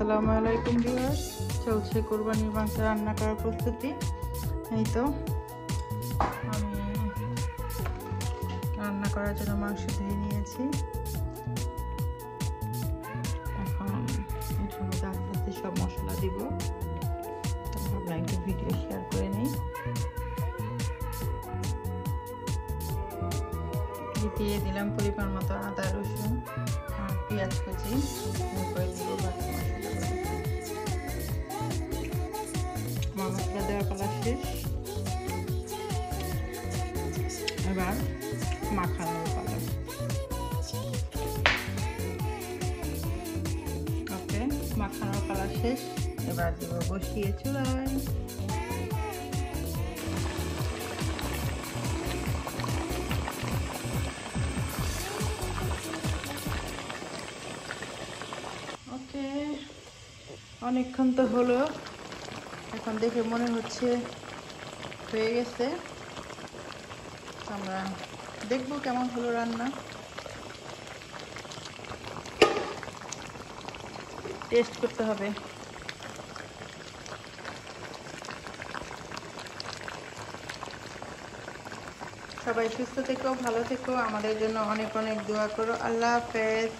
আসসালামু আলাইকুম ভিউয়ার্স, চলছে কোরবানির মাংস রান্না করার প্রস্তুতি। এই তো আমি রান্না করার জন্য মাংস ধুয়ে নিয়েছি। এখন এটার মধ্যে আস্তে আস্তে সব মশলা দিব। তো ভাবলাম একটু ভিডিও শেয়ার করে নিই। দিয়ে দিলাম পরিমাণ মতো আদা, রসুন আর পেঁয়াজ কুচি। এরপরে দিব বাকি মশলা দেওয়ার পালা শেষ। এবার মাখানোর পালা। ওকে, মাখানোর পালা শেষ। এবার দিব বসিয়ে চুলায়। ওকে, অনেকক্ষণ তো হলো, এখন দেখে মনে হচ্ছে হয়ে গেছে। আমরা দেখবো কেমন হলো রান্না। টেস্ট করতে হবে। সবাই সুস্থ থেকো, ভালো থেকো, আমাদের জন্য অনেক অনেক দোয়া করো। আল্লাহ হাফেজ।